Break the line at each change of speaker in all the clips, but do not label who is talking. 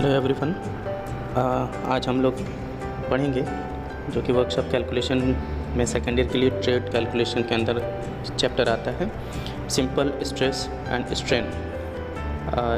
Hello everyone. आज हम लोग पढ़ेंगे जो कि वर्कशॉप कैलकुलेशन में सेकेंड ईयर के लिए ट्रेड कैलकुलेशन के अंदर चैप्टर आता है सिंपल स्ट्रेस एंड स्ट्रेन,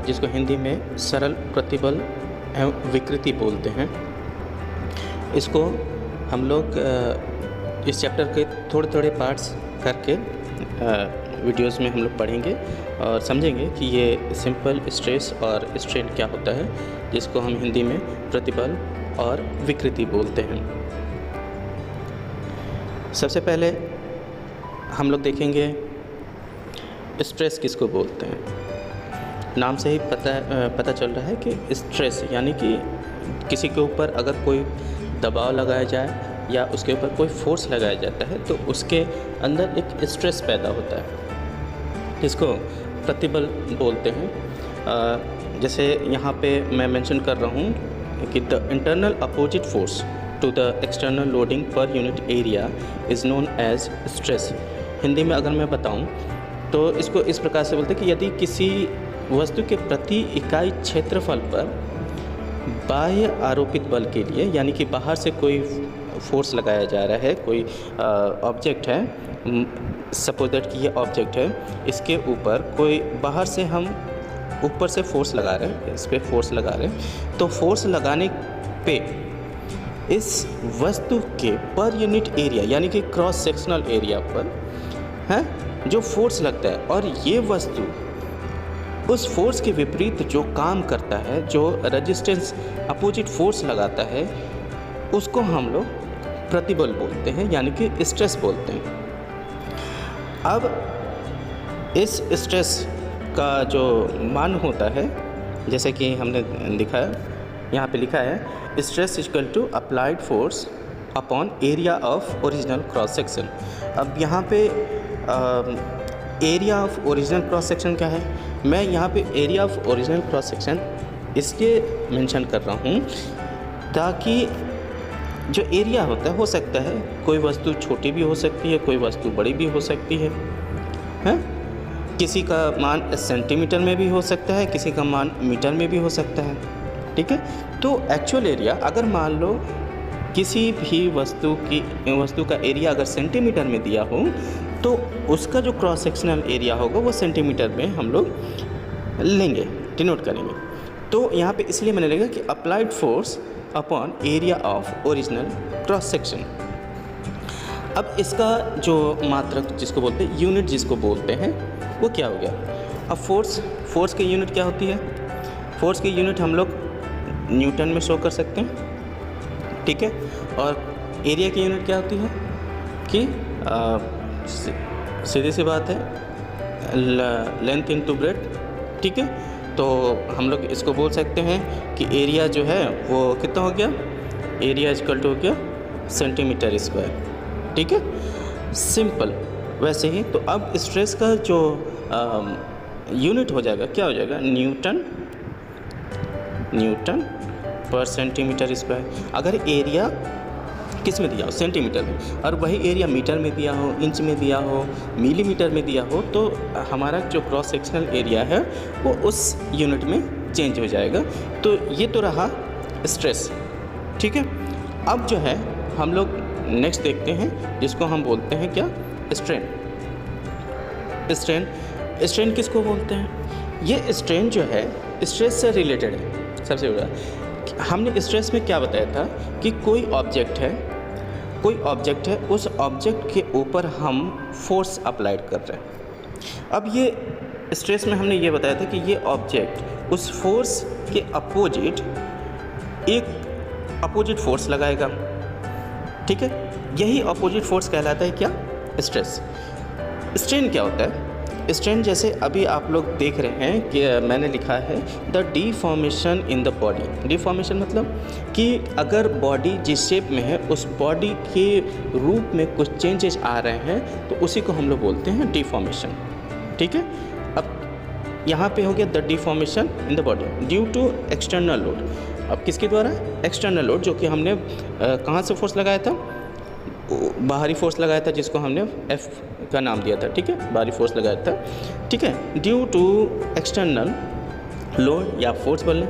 जिसको हिंदी में सरल प्रतिबल एवं विकृति बोलते हैं। इसको हम लोग इस चैप्टर के थोड़े थोड़े पार्ट्स करके वीडियोस में हम लोग पढ़ेंगे और समझेंगे कि ये सिंपल स्ट्रेस और स्ट्रेन क्या होता है, जिसको हम हिंदी में प्रतिबल और विकृति बोलते हैं। सबसे पहले हम लोग देखेंगे स्ट्रेस किसको बोलते हैं। नाम से ही पता चल रहा है कि स्ट्रेस यानी कि किसी के ऊपर अगर कोई दबाव लगाया जाए या उसके ऊपर कोई फोर्स लगाया जाता है तो उसके अंदर एक स्ट्रेस पैदा होता है, इसको प्रतिबल बोलते हैं। जैसे यहाँ पे मैं मेंशन कर रहा हूँ कि the internal opposite force to the external loading per unit area is known as stress. Hindi में अगर मैं बताऊँ तो इसको इस प्रकार से बोलते हैं कि यदि किसी वस्तु के प्रति इकाई क्षेत्रफल पर बाह्य आरोपित बल के लिए, यानी कि बाहर से कोई फोर्स लगाया जा रहा है, कोई ऑब्जेक्ट है, सपोज दैट कि ये ऑब्जेक्ट है, इसके ऊपर कोई बाहर से हम ऊपर से फोर्स लगा रहे हैं, इस पर फोर्स लगा रहे हैं, तो फोर्स लगाने पे इस वस्तु के पर यूनिट एरिया यानी कि क्रॉस सेक्शनल एरिया पर है जो फोर्स लगता है, और ये वस्तु उस फोर्स के विपरीत जो काम करता है, जो रेजिस्टेंस अपोजिट फोर्स लगाता है, उसको हम लोग प्रतिबल बोलते हैं, यानी कि स्ट्रेस बोलते हैं। अब इस स्ट्रेस का जो मान होता है, जैसे कि हमने दिखाया, यहाँ पे लिखा है stress equal to applied force upon area of original cross section. अब यहाँ पे area of original cross section क्या है, मैं यहाँ पे area of original cross section इसलिए मेंशन कर रहा हूँ ताकि जो एरिया होता है, हो सकता है कोई वस्तु छोटी भी हो सकती है, कोई वस्तु बड़ी भी हो सकती है, किसी का मान सेंटीमीटर में भी हो सकता है, किसी का मान मीटर में भी हो सकता है, ठीक है। तो एक्चुअल एरिया अगर मान लो किसी भी वस्तु का एरिया अगर सेंटीमीटर में दिया हो तो उसका जो क्रॉस सेक्शनल एरिया होगा वो सेंटीमीटर में हम लोग लेंगे, डिनोट करेंगे। तो यहाँ पे इसलिए मैंने लिखा कि applied force upon area of original cross section. अब इसका जो मात्रक जिसको बोलते हैं, यूनिट जिसको बोलते हैं, वो क्या हो गया। अब फोर्स की यूनिट क्या होती है, फोर्स की यूनिट हम लोग न्यूटन में शो कर सकते हैं, ठीक है। और एरिया की यूनिट क्या होती है कि सीधी सी बात है, लेंथ इनटू ब्रेड्थ, ठीक है। तो हम लोग इसको बोल सकते हैं कि एरिया जो है वो कितना हो गया, एरिया इक्वल टू हो गया सेंटीमीटर स्क्वायर, ठीक है, सिंपल। वैसे ही तो अब स्ट्रेस का जो यूनिट हो जाएगा, क्या हो जाएगा, न्यूटन पर सेंटीमीटर स्क्वायर। अगर एरिया किस में दिया हो, सेंटीमीटर में, और वही एरिया मीटर में दिया हो, इंच में दिया हो, मिलीमीटर में दिया हो, तो हमारा जो क्रॉस सेक्शनल एरिया है वो उस यूनिट में चेंज हो जाएगा। तो ये तो रहा स्ट्रेस, ठीक है। अब जो है हम लोग नेक्स्ट देखते हैं जिसको हम बोलते हैं क्या, स्ट्रेन। स्ट्रेन किसको बोलते हैं, ये स्ट्रेन जो है स्ट्रेस से रिलेटेड है। सबसे बड़ा हमने स्ट्रेस में क्या बताया था कि कोई ऑब्जेक्ट है, उस ऑब्जेक्ट के ऊपर हम फोर्स अप्लाइड कर रहे हैं। अब ये स्ट्रेस में हमने ये बताया था कि ये ऑब्जेक्ट उस फोर्स के अपोजिट एक अपोजिट फोर्स लगाएगा, ठीक है। यही अपोजिट फोर्स कहलाता है क्या, स्ट्रेस। स्ट्रेन क्या होता है, स्ट्रेन जैसे अभी आप लोग देख रहे हैं कि मैंने लिखा है the deformation in the body. Deformation मतलब कि अगर बॉडी जिस शेप में है उस बॉडी के रूप में कुछ चेंजेस आ रहे हैं तो उसी को हम लोग बोलते हैं डिफॉर्मेशन, ठीक है। अब यहाँ पे हो गया the deformation in the body due to external load. अब किसके द्वारा, एक्सटर्नल लोड, जो कि हमने कहाँ से फोर्स लगाया था, बाहरी फोर्स लगाया था जिसको हमने F का नाम दिया था, ठीक है, बाहरी फोर्स लगाया था, ठीक है। ड्यू टू एक्सटर्नल लोड या फोर्स बोल लें,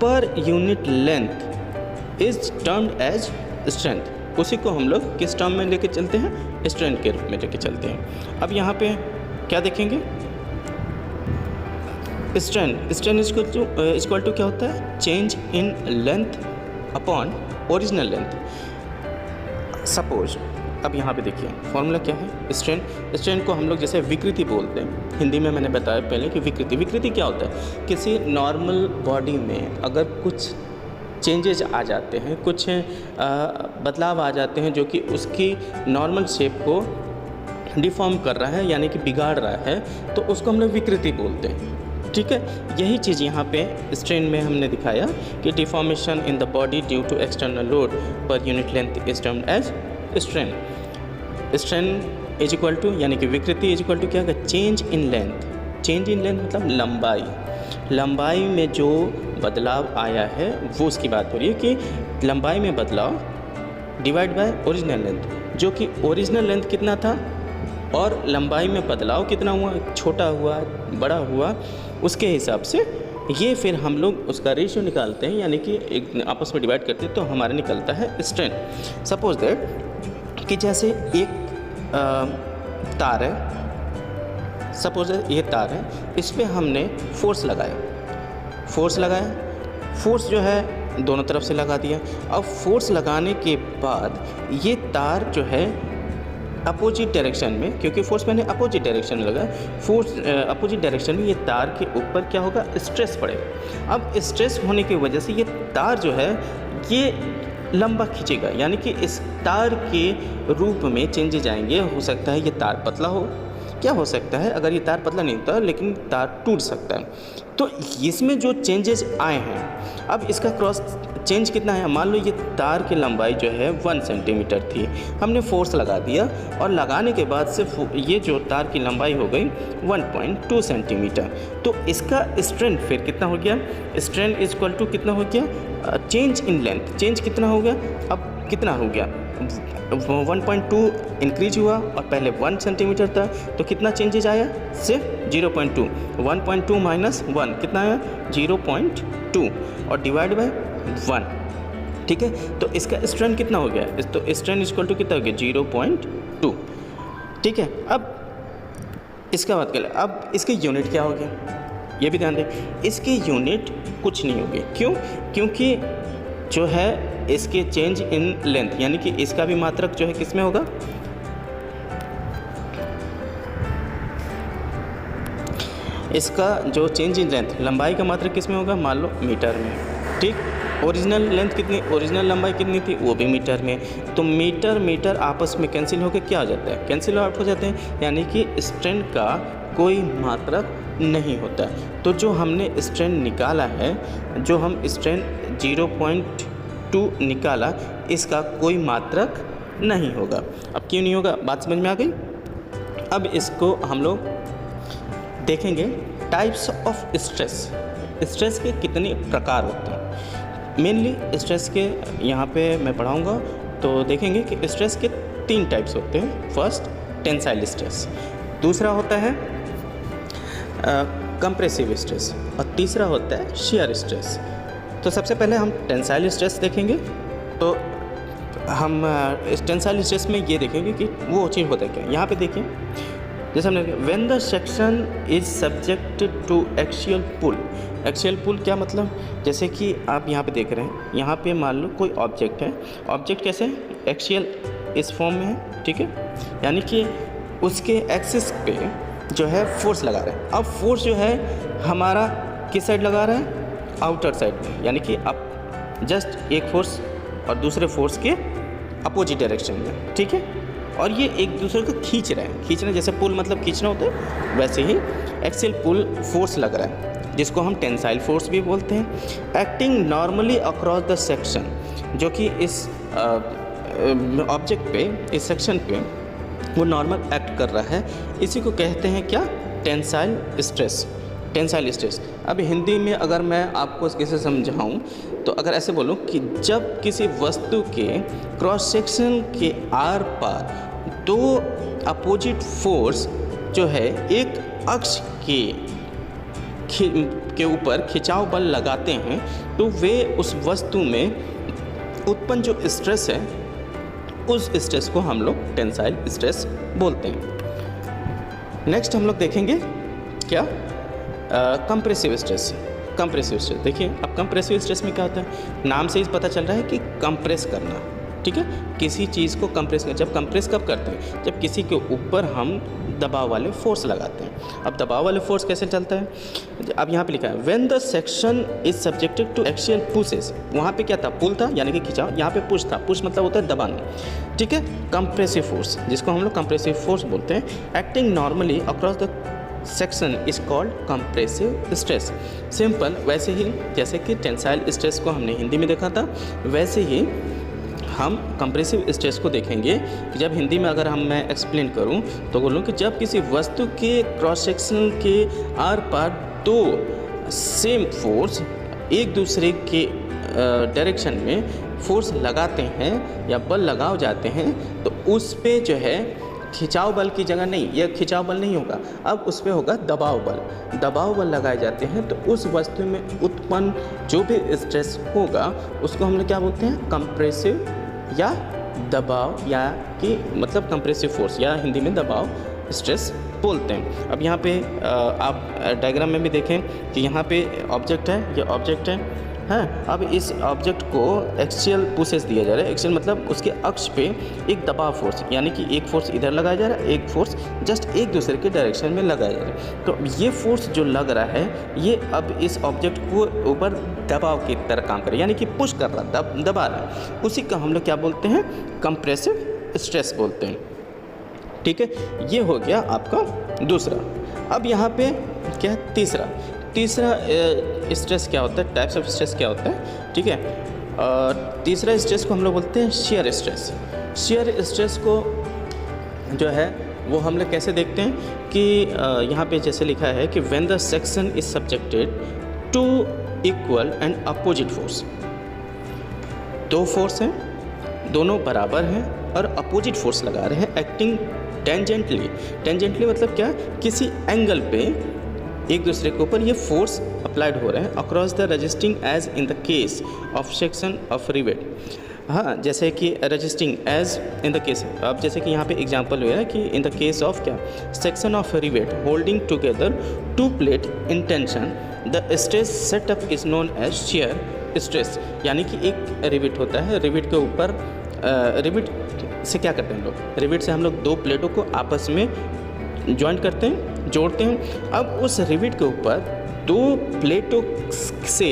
per unit length is termed as strength. उसी को हम लोग किस टर्म में लेके चलते हैं? स्ट्रेंथ के रूप में लेके चलते हैं। अब यहाँ पे क्या देखेंगे? स्ट्रेंथ इक्वल टू क्या होता है? Change in length upon original length. Suppose अब यहाँ पे देखिए फॉर्मूला क्या है? स्ट्रेंथ को हम लोग जैसे विकृति बोलते हैं, हिंदी में मैंने बताया पहले कि विकृति क्या होता है? किसी नॉर्मल बॉडी में अगर कुछ चेंजेज आ जाते हैं, कुछ बदलाव आ जाते हैं जो कि उसकी नॉर्मल शेप को डिफॉर्म कर रहा है, यानी कि बिगाड़ रहा है, तो उसको हम लोग विकृति बोलते हैं। ठीक है, यही चीज़ यहाँ पे स्ट्रेन में हमने दिखाया कि deformation in the body due to external load per unit length is termed as strain. Strain is equal to यानी कि विकृति इज इक्वल टू क्या है? Change in length. Change in length मतलब लंबाई में जो बदलाव आया है वो उसकी बात हो रही है कि लंबाई में बदलाव डिवाइड बाय ओरिजिनल लेंथ, जो कि ओरिजिनल लेंथ कितना था और लंबाई में बदलाव कितना हुआ, छोटा हुआ, बड़ा हुआ, उसके हिसाब से ये फिर हम लोग उसका रेशियो निकालते हैं, यानी कि एक आपस में डिवाइड करते हैं तो हमारा निकलता है स्ट्रेन। सपोज दैट कि जैसे एक तार है, सपोज ये तार है, इस पर हमने फोर्स लगाया, फोर्स जो है दोनों तरफ से लगा दिया। अब फोर्स लगाने के बाद ये तार जो है अपोजिट डायरेक्शन में, क्योंकि फोर्स मैंने अपोजिट डायरेक्शन में लगा, फोर्स अपोजिट डायरेक्शन में ये तार के ऊपर क्या होगा? स्ट्रेस पड़ेगा। अब स्ट्रेस होने की वजह से ये तार जो है ये लंबा खींचेगा, यानी कि इस तार के रूप में चेंजेज आएंगे। हो सकता है ये तार पतला हो, क्या हो सकता है अगर ये तार पतला नहीं होता लेकिन तार टूट सकता है। तो इसमें जो चेंजेस आए हैं, अब इसका क्रॉस चेंज कितना है? मान लो ये तार की लंबाई जो है 1 सेंटीमीटर थी, हमने फोर्स लगा दिया और लगाने के बाद से ये जो तार की लंबाई हो गई 1.2 सेंटीमीटर। तो इसका स्ट्रेंथ फिर कितना हो गया? स्ट्रेंथ इज इक्वल टू कितना हो गया? Change in length. चेंज कितना हो गया? अब कितना हो गया? 1.2 इंक्रीज हुआ और पहले 1 सेंटीमीटर था, तो कितना चेंजेज आया? सिर्फ 0.2। 1.2 माइनस 1 कितना आया? 0.2 और डिवाइड बाय 1। ठीक है, तो इसका स्ट्रेंथ कितना हो गया? तो स्ट्रेंथ इक्वल टू कितना हो गया? 0.2। ठीक है, अब इसका बात करें, अब इसके यूनिट क्या हो गया ये भी ध्यान दें। इसकी यूनिट कुछ नहीं होगी। क्यों? क्योंकि जो है इसके चेंज इन लेंथ, यानी कि इसका भी मात्रक जो है किस में होगा? इसका जो चेंज इन लेंथ, लंबाई का मात्रक किस में होगा? मान लो मीटर में। ठीक, ओरिजिनल लेंथ कितनी, ओरिजिनल लंबाई कितनी थी? वो भी मीटर में। तो मीटर आपस में कैंसिल होकर क्या हो जाता है? कैंसिल आउट हो जाते हैं, यानी कि स्ट्रेंथ का कोई मात्रक नहीं होता। तो जो हमने स्ट्रेंथ निकाला है, जो हम स्ट्रेंथ 0.2 निकाला, इसका कोई मात्रक नहीं होगा। अब क्यों नहीं होगा? बात समझ में आ गई? अब इसको हम लोग देखेंगे टाइप्स ऑफ स्ट्रेस के कितने प्रकार होते हैं। मेनली स्ट्रेस के यहाँ पे मैं पढ़ाऊँगा, तो देखेंगे कि स्ट्रेस के 3 टाइप्स होते हैं। फर्स्ट टेंसाइल स्ट्रेस, दूसरा होता है कंप्रेसिव स्ट्रेस और तीसरा होता है शियर स्ट्रेस। तो सबसे पहले हम टेंसाइल स्ट्रेस देखेंगे। तो हम टेंसाइल स्ट्रेस में ये देखेंगे कि वो चीज़ होता है क्या। यहाँ पे देखिए, जैसे हमने when the section is subjected to axial pull. Axial pull क्या मतलब? जैसे कि आप यहाँ पे देख रहे हैं, यहाँ पे मान लो कोई ऑब्जेक्ट है। ऑब्जेक्ट कैसे? एक्सियल इस फॉर्म में है। ठीक है, यानी कि उसके एक्सिस पे जो है फोर्स लगा रहा है। अब फोर्स जो है हमारा किस साइड लगा रहा है? आउटर साइड में, यानी कि अब जस्ट एक फोर्स और दूसरे फोर्स के अपोजिट डायरेक्शन में। ठीक है, और ये एक दूसरे को खींच रहे हैं। खींचना जैसे पुल मतलब खींचना होता है, वैसे ही एक्सियल पुल फोर्स लग रहा है, जिसको हम टेंसाइल फोर्स भी बोलते हैं। Acting normally across the section, जो कि इस ऑब्जेक्ट पे, इस सेक्शन पे वो नॉर्मल एक्ट कर रहा है, इसी को कहते हैं क्या? Tensile stress. Tensile stress. अब हिंदी में अगर मैं आपको कैसे समझाऊं, तो अगर ऐसे बोलूं कि जब किसी वस्तु के क्रॉस सेक्शन के आर पार दो अपोजिट फोर्स जो है एक अक्ष के के ऊपर खिंचाव बल लगाते हैं तो वे उस वस्तु में उत्पन्न जो स्ट्रेस है उस स्ट्रेस को हम लोग टेंसाइल स्ट्रेस बोलते हैं। नेक्स्ट हम लोग देखेंगे क्या, कंप्रेसिव स्ट्रेस। कंप्रेसिव स्ट्रेस देखिए, अब कंप्रेसिव स्ट्रेस में क्या होता है, नाम से ही पता चल रहा है कि कंप्रेस करना, ठीक है, किसी चीज़ को कंप्रेस कर। जब कंप्रेस कब करते हैं, जब किसी के ऊपर हम दबाव वाले फोर्स लगाते हैं। अब दबाव वाले फोर्स कैसे चलता है, अब यहाँ पे लिखा है when the section is subjected to axial pushes. वहाँ पे क्या था, पुल था यानी कि खिंचाव, यहाँ पे पुश था, पुश मतलब होता है दबाना, ठीक है। कंप्रेसिव फोर्स जिसको हम लोग कंप्रेसिव फोर्स बोलते हैं, acting normally across the section is called compressive stress. Simple, वैसे ही जैसे कि टेंसाइल स्ट्रेस को हमने हिंदी में देखा था, वैसे ही हम कंप्रेसिव स्ट्रेस को देखेंगे कि जब हिंदी में अगर मैं एक्सप्लेन करूं तो बोलूं कि जब किसी वस्तु के क्रॉस सेक्शन के आर पार दो सेम फोर्स एक दूसरे के डायरेक्शन में फोर्स लगाते हैं या बल लगाओ जाते हैं तो उस पे जो है खिंचाव बल की जगह नहीं, यह खिंचाव बल नहीं होगा, अब उस पर होगा दबाव बल। दबाव बल लगाए जाते हैं तो उस वस्तु में उत्पन्न जो भी स्ट्रेस होगा उसको हम लोग क्या बोलते हैं, कंप्रेसिव या दबाव, या कि मतलब कंप्रेसिव फोर्स या हिंदी में दबाव स्ट्रेस बोलते हैं। अब यहाँ पे आप डायग्राम में भी देखें कि यहाँ पे ऑब्जेक्ट है, ये ऑब्जेक्ट है, हाँ। अब इस ऑब्जेक्ट को एक्सियल पुशेस दिया जा रहा है। एक्सियल मतलब उसके अक्ष पे एक दबाव फोर्स, यानी कि एक फोर्स इधर लगाया जा रहा है, एक फोर्स जस्ट एक दूसरे के डायरेक्शन में लगाया जा रहा है। तो ये फोर्स जो लग रहा है ये अब इस ऑब्जेक्ट को ऊपर दबाव की तरह काम कर रहा है, यानी कि पुश कर रहा है, दबा रहा है। उसी का हम लोग क्या बोलते हैं, कंप्रेसिव स्ट्रेस बोलते हैं, ठीक है। ये हो गया आपका दूसरा। अब यहाँ पे क्या है, तीसरा स्ट्रेस क्या होता है, टाइप्स ऑफ स्ट्रेस क्या होता है, ठीक है। तीसरा स्ट्रेस को हम लोग बोलते हैं शियर स्ट्रेस। शियर स्ट्रेस को जो है वो हम लोग कैसे देखते हैं कि यहाँ पे जैसे लिखा है कि when the section is subjected to equal and opposite force. दो फोर्स हैं, दोनों बराबर हैं और अपोजिट फोर्स लगा रहे हैं, एक्टिंग टेंजेंटली मतलब क्या, किसी एंगल पे एक दूसरे के ऊपर ये फोर्स अप्लाइड हो रहे हैं across the resisting edge in the case of section of rivet. हाँ, जैसे कि resisting edge in the case, अब जैसे कि यहाँ पे एग्जांपल हुआ है कि इन द केस ऑफ क्या, section of rivet holding together two plate in tension the stress set up is known as shear stress. यानी कि एक रिवेट होता है, रिवेट के ऊपर रिवेट से क्या करते हैं लोग, रिवेट से हम लोग दो प्लेटों को आपस में ज्वाइंट करते हैं, जोड़ते हैं। अब उस रिवेट के ऊपर दो प्लेटों से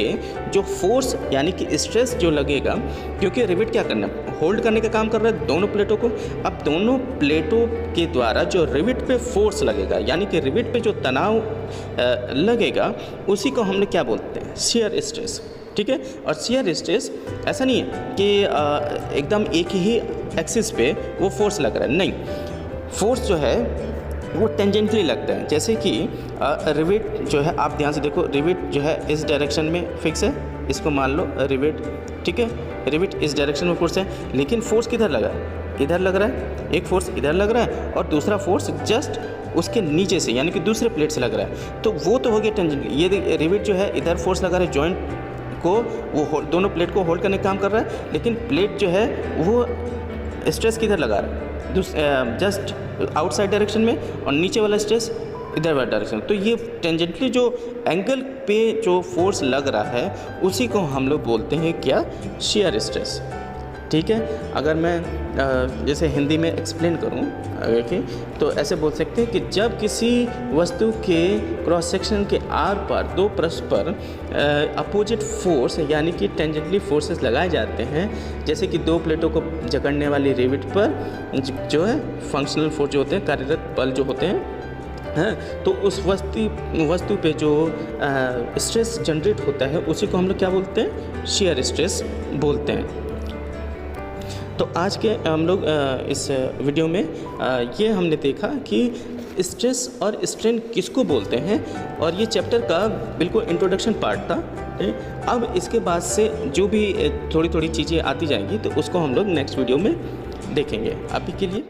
जो फोर्स यानी कि स्ट्रेस जो लगेगा, क्योंकि रिवेट क्या करना है, होल्ड करने का काम कर रहा है दोनों प्लेटों को। अब दोनों प्लेटों के द्वारा जो रिवेट पे फोर्स लगेगा यानी कि रिवेट पे जो तनाव लगेगा उसी को हम लोग क्या बोलते हैं, शियर स्ट्रेस, ठीक है। और शियर स्ट्रेस ऐसा नहीं है कि एकदम एक ही एक्सिस पे वो फोर्स लग रहा है, नहीं, फोर्स जो है वो टेंजेंटली लगता है। जैसे कि रिवेट जो है, आप ध्यान से देखो, रिवेट जो है इस डायरेक्शन में फिक्स है, इसको मान लो रिवेट, ठीक है, रिवेट इस डायरेक्शन में फोर्स है, लेकिन फोर्स किधर लगा है, इधर लग रहा है, एक फोर्स इधर लग रहा है और दूसरा फोर्स जस्ट उसके नीचे से यानी कि दूसरे प्लेट से लग रहा है, तो वो तो हो गया टेंजेंटली। ये रिवेट जो है इधर फोर्स लगा रहा है, जॉइंट को वो दोनों प्लेट को होल्ड करने का काम कर रहा है, लेकिन प्लेट जो है वो स्ट्रेस किधर लगा रहा है, जस्ट आउटसाइड डायरेक्शन में, और नीचे वाला स्ट्रेस इधर वाला डायरेक्शन। तो ये टेंजेंटली जो एंगल पे जो फोर्स लग रहा है उसी को हम लोग बोलते हैं क्या, शियर स्ट्रेस, ठीक है। अगर मैं जैसे हिंदी में एक्सप्लेन करूं कि तो ऐसे बोल सकते हैं कि जब किसी वस्तु के क्रॉस सेक्शन के आर पार दो परस्पर अपोजिट फोर्स यानी कि टेंजेंटली फोर्सेस लगाए जाते हैं, जैसे कि दो प्लेटों को जकड़ने वाली रिवेट पर जो है फंक्शनल फोर्स जो होते हैं, कार्यरत बल जो होते हैं, तो उस वस्तु पे जो स्ट्रेस जनरेट होता है उसी को हम लोग क्या बोलते हैं, शियर स्ट्रेस बोलते हैं। तो आज के हम लोग इस वीडियो में ये हमने देखा कि स्ट्रेस और स्ट्रेन किसको बोलते हैं, और ये चैप्टर का बिल्कुल इंट्रोडक्शन पार्ट था। अब इसके बाद से जो भी थोड़ी थोड़ी चीज़ें आती जाएंगी तो उसको हम लोग नेक्स्ट वीडियो में देखेंगे। अभी के लिए